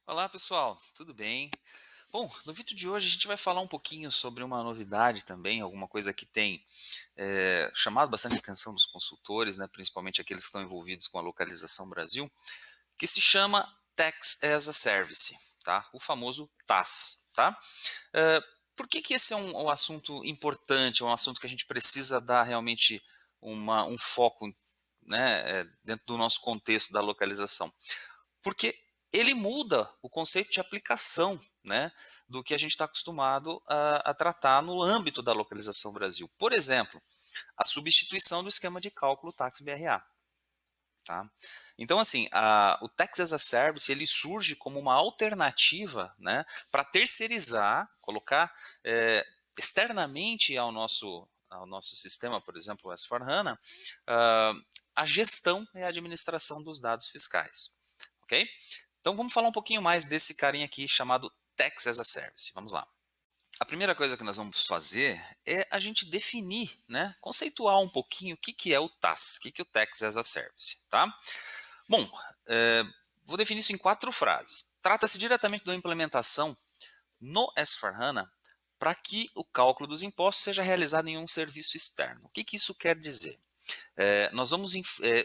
Olá pessoal, tudo bem? Bom, no vídeo de hoje a gente vai falar um pouquinho sobre uma novidade também, alguma coisa que tem chamado bastante atenção dos consultores, né, principalmente aqueles que estão envolvidos com a localização Brasil, que se chama Tax as a Service, tá? O famoso TAS, tá? Eh, por que esse é um assunto importante, é um assunto que a gente precisa dar realmente um foco, né, dentro do nosso contexto da localização? Porque ele muda o conceito de aplicação, né, do que a gente está acostumado a tratar no âmbito da localização Brasil. Por exemplo, a substituição do esquema de cálculo Tax BRA. Tá? Então, assim, o Tax as a Service ele surge como uma alternativa, né, para terceirizar, colocar externamente ao nosso sistema, por exemplo, o S4HANA, ah, a gestão e a administração dos dados fiscais. Ok? Então vamos falar um pouquinho mais desse carinha aqui chamado Tax as a Service. Vamos lá. A primeira coisa que nós vamos fazer é a gente definir, né, conceituar um pouquinho o que é o TAS, o que é o Tax as a Service, tá? Bom, vou definir isso em 4 frases. Trata-se diretamente da implementação no S4HANA para que o cálculo dos impostos seja realizado em um serviço externo. O que isso quer dizer? Nós vamos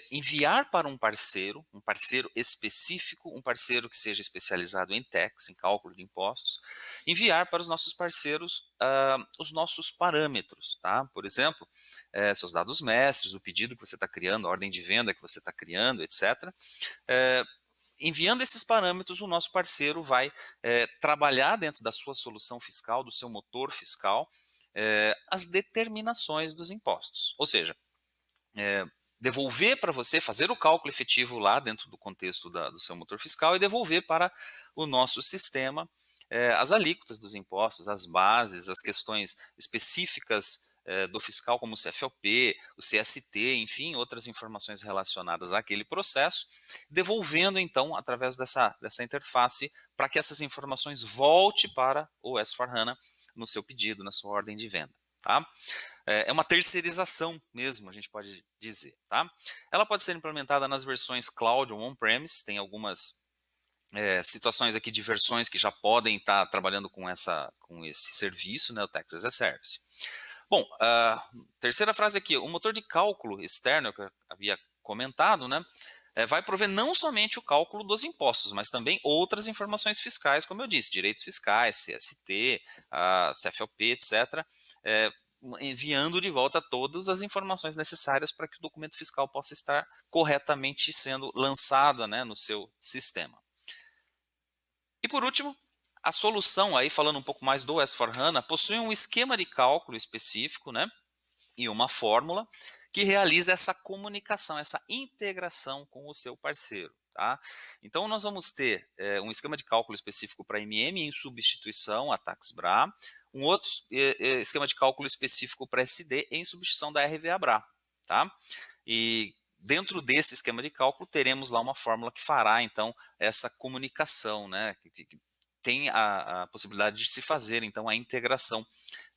enviar para um parceiro específico, um parceiro que seja especializado em tax, em cálculo de impostos, enviar para os nossos parceiros os nossos parâmetros, tá? Por exemplo, seus dados mestres, o pedido que você está criando, a ordem de venda que você está criando, etc. Eh, Enviando esses parâmetros, o nosso parceiro vai trabalhar dentro da sua solução fiscal, do seu motor fiscal, as determinações dos impostos. Ou seja, é, devolver para você, fazer o cálculo efetivo lá dentro do contexto do seu motor fiscal e devolver para o nosso sistema as alíquotas dos impostos, as bases, as questões específicas do fiscal, como o CFOP, o CST, enfim, outras informações relacionadas àquele processo, devolvendo então através dessa interface para que essas informações volte para o S4HANA no seu pedido, na sua ordem de venda. Tá? É uma terceirização mesmo, a gente pode dizer. Tá? Ela pode ser implementada nas versões cloud ou on-premise, tem algumas situações aqui de versões que já podem estar trabalhando com esse serviço, né, o Tax as a Service. Bom, a terceira frase aqui, o motor de cálculo externo que eu havia comentado, né, vai prover não somente o cálculo dos impostos, mas também outras informações fiscais, como eu disse, direitos fiscais, CST, CFOP, etc., enviando de volta todas as informações necessárias para que o documento fiscal possa estar corretamente sendo lançado, né, no seu sistema. E por último, a solução, aí falando um pouco mais do S4HANA, possui um esquema de cálculo específico, né, e uma fórmula que realiza essa comunicação, essa integração com o seu parceiro. Tá? Então, nós vamos ter um esquema de cálculo específico para MM em substituição a TaxBRA, um outro esquema de cálculo específico para SD em substituição da RVA-BRA. Tá? E dentro desse esquema de cálculo, teremos lá uma fórmula que fará, então, essa comunicação, né, que tem a possibilidade de se fazer, então, a integração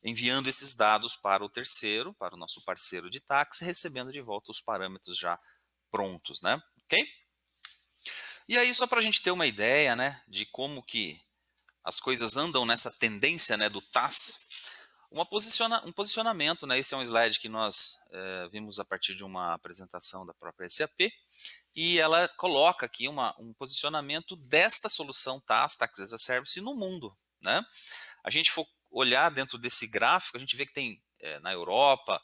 enviando esses dados para o terceiro, para o nosso parceiro de táxi, recebendo de volta os parâmetros já prontos, né? Ok? E aí, só para a gente ter uma ideia, né, de como que as coisas andam nessa tendência, né, do TAS, um posicionamento, né, esse é um slide que nós vimos a partir de uma apresentação da própria SAP, e ela coloca aqui um posicionamento desta solução TAS, Tax as a Service, no mundo, né? A gente for olhar dentro desse gráfico, a gente vê que tem na Europa,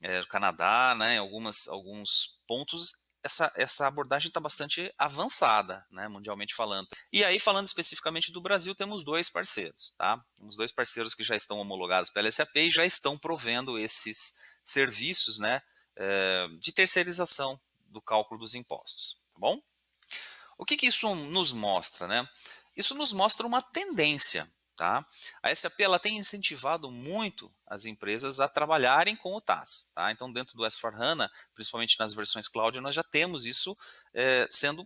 no Canadá, né, alguns pontos, essa abordagem está bastante avançada, né, mundialmente falando. E aí, falando especificamente do Brasil, temos 2 parceiros, tá? Temos 2 parceiros que já estão homologados pela SAP e já estão provendo esses serviços, né, de terceirização do cálculo dos impostos, tá bom? O que isso nos mostra, né? Isso nos mostra uma tendência, tá? A SAP ela tem incentivado muito as empresas a trabalharem com o TAS, tá? Então, dentro do S4HANA, principalmente nas versões cloud, nós já temos isso sendo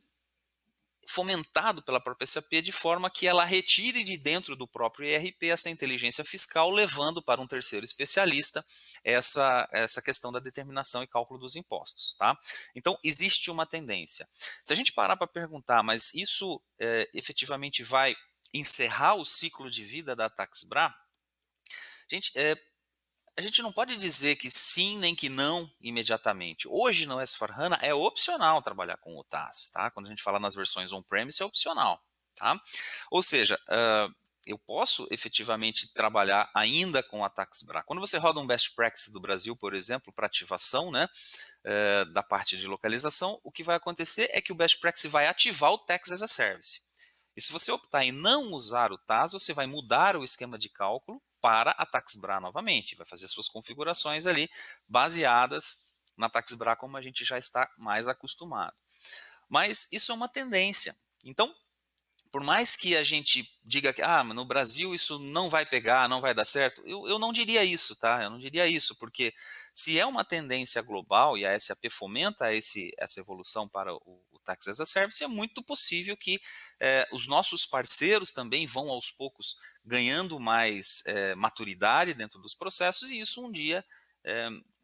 fomentado pela própria SAP de forma que ela retire de dentro do próprio ERP essa inteligência fiscal, levando para um terceiro especialista essa questão da determinação e cálculo dos impostos. Tá? Então, existe uma tendência. Se a gente parar para perguntar, mas isso efetivamente vai encerrar o ciclo de vida da TaxBra? Gente, a gente não pode dizer que sim nem que não imediatamente. Hoje no S/4HANA é opcional trabalhar com o TAS, tá? Quando a gente fala nas versões on-premise é opcional, tá? Ou seja, eu posso efetivamente trabalhar ainda com a TaxBra. Quando você roda um best practice do Brasil, por exemplo, para ativação, né, da parte de localização, o que vai acontecer é que o best practice vai ativar o Tax as a Service. E se você optar em não usar o TAS, você vai mudar o esquema de cálculo para a TaxBra novamente. Vai fazer suas configurações ali baseadas na TaxBra como a gente já está mais acostumado. Mas isso é uma tendência. Então, por mais que a gente diga que no Brasil isso não vai pegar, não vai dar certo, eu não diria isso, tá? Eu não diria isso, porque se é uma tendência global e a SAP fomenta essa evolução para o Tax as a Service, é muito possível que os nossos parceiros também vão aos poucos ganhando mais maturidade dentro dos processos e isso um dia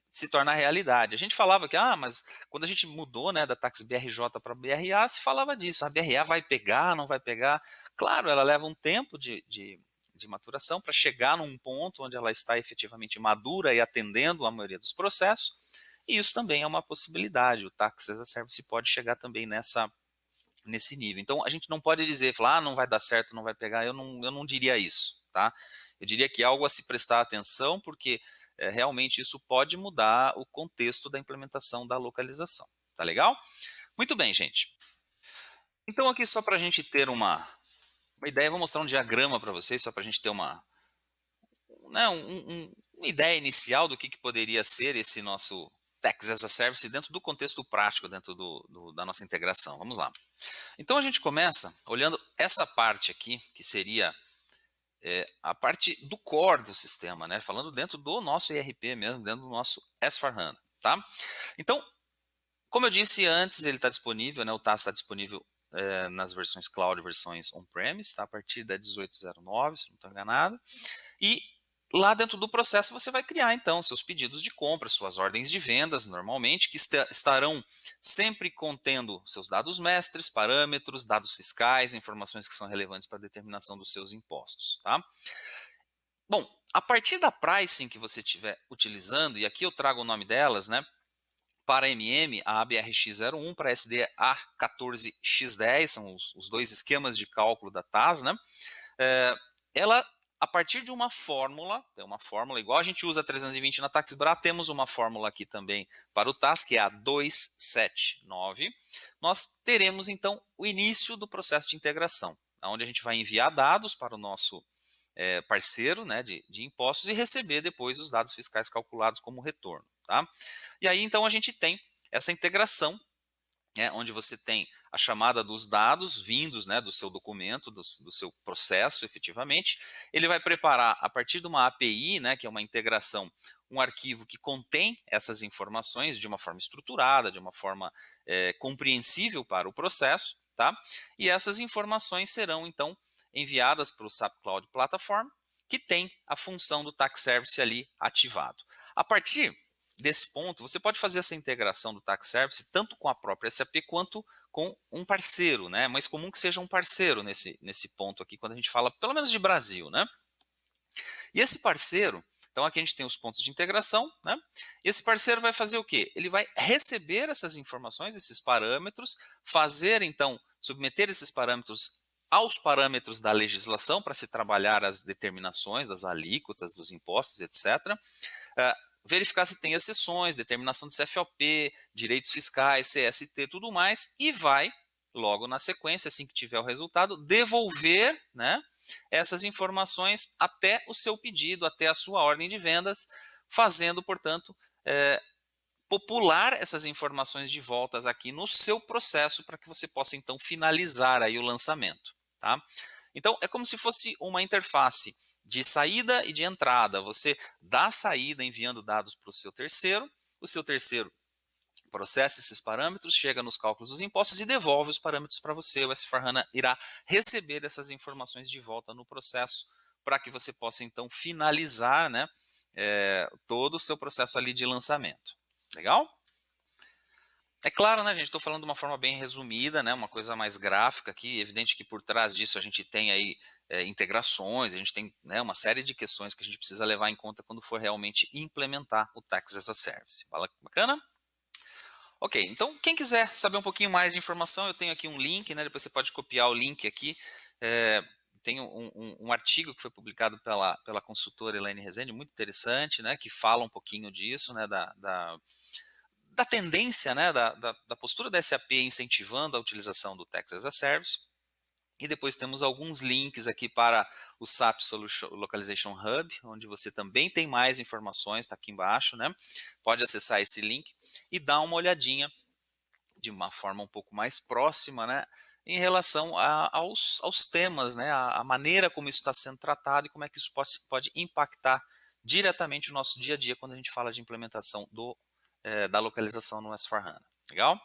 se torna realidade. A gente falava que, mas quando a gente mudou, né, da Tax BRJ para BRA, se falava disso, a BRA vai pegar, não vai pegar. Claro, ela leva um tempo de maturação para chegar num ponto onde ela está efetivamente madura e atendendo a maioria dos processos, e isso também é uma possibilidade. O Tax as a Service pode chegar também nesse nível. Então, a gente não pode dizer, falar, não vai dar certo, não vai pegar, eu não diria isso, tá? Eu diria que é algo a se prestar atenção, porque realmente isso pode mudar o contexto da implementação da localização. Tá legal? Muito bem, gente. Então, aqui só para a gente ter uma ideia, vou mostrar um diagrama para vocês, só para a gente ter né, uma ideia inicial do que poderia ser esse nosso Tax as a Service dentro do contexto prático, dentro da nossa integração. Vamos lá. Então, a gente começa olhando essa parte aqui, que seria a parte do core do sistema, né? Falando dentro do nosso ERP mesmo, dentro do nosso S/4HANA, tá? Então, como eu disse antes, ele está disponível, né? O TAS está disponível nas versões cloud e versões on-premise, tá? A partir da 18.09, se não estou enganado. E lá dentro do processo você vai criar então seus pedidos de compra, suas ordens de vendas normalmente, que estarão sempre contendo seus dados mestres, parâmetros, dados fiscais, informações que são relevantes para a determinação dos seus impostos. Tá? Bom, a partir da pricing que você estiver utilizando, e aqui eu trago o nome delas, né? Para MM, a ABRX01, para SD a 14X10, são os dois esquemas de cálculo da TAS, né? Ela, a partir de uma fórmula, tem uma fórmula igual a gente usa 320 na TaxBra, temos uma fórmula aqui também para o TAS, que é a 279. Nós teremos então o início do processo de integração, onde a gente vai enviar dados para o nosso parceiro, né, de impostos e receber depois os dados fiscais calculados como retorno. Tá? E aí então a gente tem essa integração, onde você tem a chamada dos dados vindos, né, do seu documento, do seu processo efetivamente. Ele vai preparar, a partir de uma API, né, que é uma integração, um arquivo que contém essas informações de uma forma estruturada, de uma forma compreensível para o processo. Tá? E essas informações serão, então, enviadas para o SAP Cloud Platform, que tem a função do Tax Service ali ativado. A partir desse ponto, você pode fazer essa integração do Tax Service tanto com a própria SAP quanto com um parceiro, né? É mais comum que seja um parceiro nesse ponto aqui, quando a gente fala, pelo menos de Brasil, né? E esse parceiro, então aqui a gente tem os pontos de integração, né? E esse parceiro vai fazer o quê? Ele vai receber essas informações, esses parâmetros, fazer então, submeter esses parâmetros aos parâmetros da legislação para se trabalhar as determinações das alíquotas, dos impostos, etc. Verificar se tem exceções, determinação de CFOP, direitos fiscais, CST, tudo mais, e vai, logo na sequência, assim que tiver o resultado, devolver, né, essas informações até o seu pedido, até a sua ordem de vendas, fazendo, portanto, popular essas informações de voltas aqui no seu processo para que você possa, então, finalizar aí o lançamento. Tá? Então, é como se fosse uma interface de saída e de entrada. Você dá a saída enviando dados para o seu terceiro processa esses parâmetros, chega nos cálculos dos impostos e devolve os parâmetros para você. O S4HANA irá receber essas informações de volta no processo para que você possa, então, finalizar, né, todo o seu processo ali de lançamento. Legal? É claro, né, gente, estou falando de uma forma bem resumida, né, uma coisa mais gráfica aqui, evidente que por trás disso a gente tem aí integrações, a gente tem, né, uma série de questões que a gente precisa levar em conta quando for realmente implementar o Tax as a Service. Bacana? Ok, então quem quiser saber um pouquinho mais de informação, eu tenho aqui um link, né, depois você pode copiar o link aqui, tem um artigo que foi publicado pela consultora Elaine Rezende, muito interessante, né, que fala um pouquinho disso, né, da tendência, né, da postura da SAP incentivando a utilização do Tax as a Service. E depois temos alguns links aqui para o SAP Solution Localization Hub, onde você também tem mais informações, está aqui embaixo, né? Pode acessar esse link e dar uma olhadinha de uma forma um pouco mais próxima, né? Em relação aos temas, né? A maneira como isso está sendo tratado e como é que isso pode impactar diretamente o nosso dia a dia quando a gente fala de implementação da localização no S4HANA. Legal?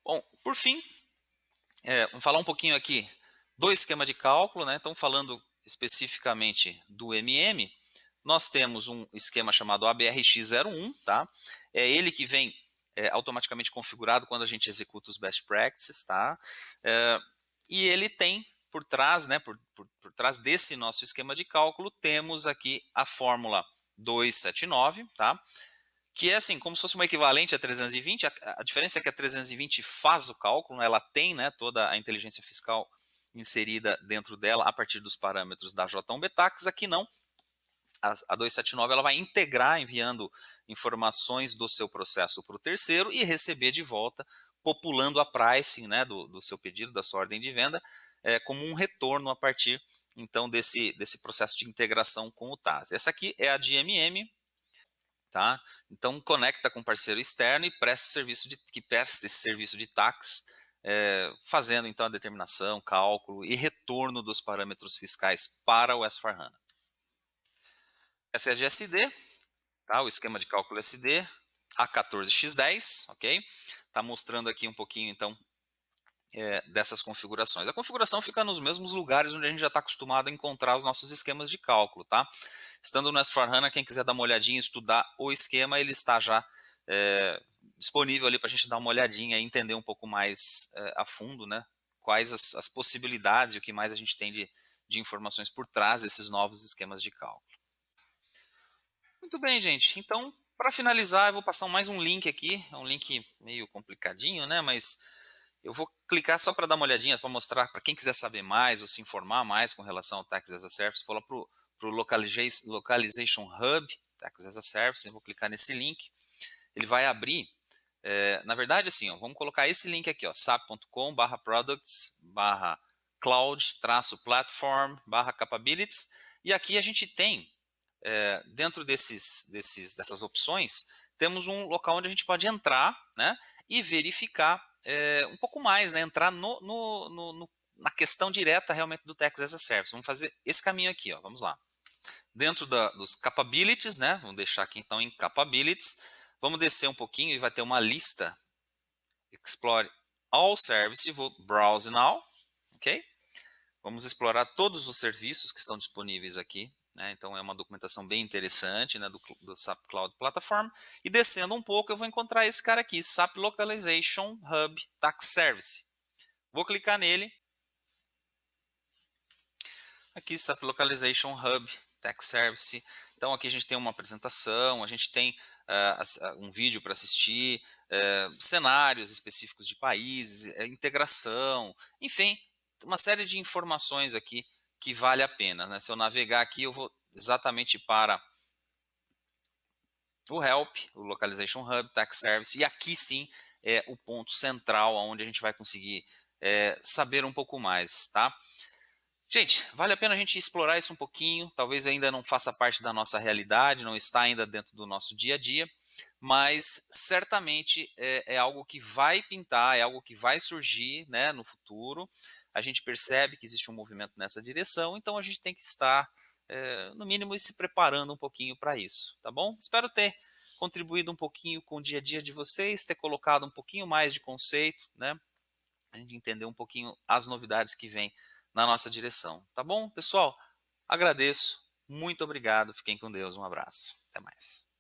Bom, por fim, vamos falar um pouquinho aqui do esquema de cálculo, né? Então, falando especificamente do MM, nós temos um esquema chamado ABRX01, tá? É ele que vem automaticamente configurado quando a gente executa os best practices, tá? E ele tem por trás, né, por trás desse nosso esquema de cálculo, temos aqui a fórmula 279, tá? Que é assim, como se fosse uma equivalente a 320, a diferença é que a 320 faz o cálculo, ela tem, né, toda a inteligência fiscal inserida dentro dela a partir dos parâmetros da J1 Betax, aqui não. A 279 ela vai integrar enviando informações do seu processo para o terceiro e receber de volta, populando a pricing, né, do seu pedido, da sua ordem de venda, como um retorno a partir então desse processo de integração com o TAS. Essa aqui é a de MM, tá? Então conecta com parceiro externo e presta esse serviço de tax, fazendo então a determinação, cálculo e retorno dos parâmetros fiscais para o S4HANA. Essa é a de SD, tá? O esquema de cálculo SD, A14X10, ok? Está mostrando aqui um pouquinho então dessas configurações. A configuração fica nos mesmos lugares onde a gente já está acostumado a encontrar os nossos esquemas de cálculo, tá? Estando no S4HANA, quem quiser dar uma olhadinha, estudar o esquema, ele está já disponível ali para a gente dar uma olhadinha e entender um pouco mais a fundo, né? Quais as possibilidades e o que mais a gente tem de informações por trás desses novos esquemas de cálculo. Muito bem, gente. Então, para finalizar, eu vou passar mais um link aqui. É um link meio complicadinho, né? Mas eu vou clicar só para dar uma olhadinha, para mostrar para quem quiser saber mais ou se informar mais com relação ao Tax as a Service. Vou lá para o Localization Hub, Tax as a Service. Eu vou clicar nesse link. Ele vai abrir. Na verdade, assim, ó, vamos colocar esse link aqui, sap.com/products/cloud-platform/capabilities. E aqui a gente tem dentro dessas opções, temos um local onde a gente pode entrar, né, e verificar um pouco mais, né, entrar na questão direta realmente do Tax as a Service. Vamos fazer esse caminho aqui, ó, vamos lá. Dentro dos capabilities, né, vamos deixar aqui então em capabilities, vamos descer um pouquinho e vai ter uma lista, explore all services, vou browse now, ok? Vamos explorar todos os serviços que estão disponíveis aqui. Então é uma documentação bem interessante, né, do SAP Cloud Platform. E descendo um pouco eu vou encontrar esse cara aqui, SAP Localization Hub Tax Service. Vou clicar nele. Aqui SAP Localization Hub Tax Service. Então aqui a gente tem uma apresentação, a gente tem um vídeo para assistir, cenários específicos de países, integração, enfim, uma série de informações aqui que vale a pena, né? Se eu navegar aqui, eu vou exatamente para o Help, o Localization Hub, Tax Service, e aqui sim é o ponto central onde a gente vai conseguir saber um pouco mais, tá? Gente, vale a pena a gente explorar isso um pouquinho, talvez ainda não faça parte da nossa realidade, não está ainda dentro do nosso dia a dia, mas certamente é algo que vai pintar, é algo que vai surgir, né, no futuro. A gente percebe que existe um movimento nessa direção, então a gente tem que estar, no mínimo, se preparando um pouquinho para isso, tá bom? Espero ter contribuído um pouquinho com o dia a dia de vocês, ter colocado um pouquinho mais de conceito, né? A gente entender um pouquinho as novidades que vêm na nossa direção. Tá bom, pessoal? Agradeço, muito obrigado, fiquem com Deus, um abraço, até mais.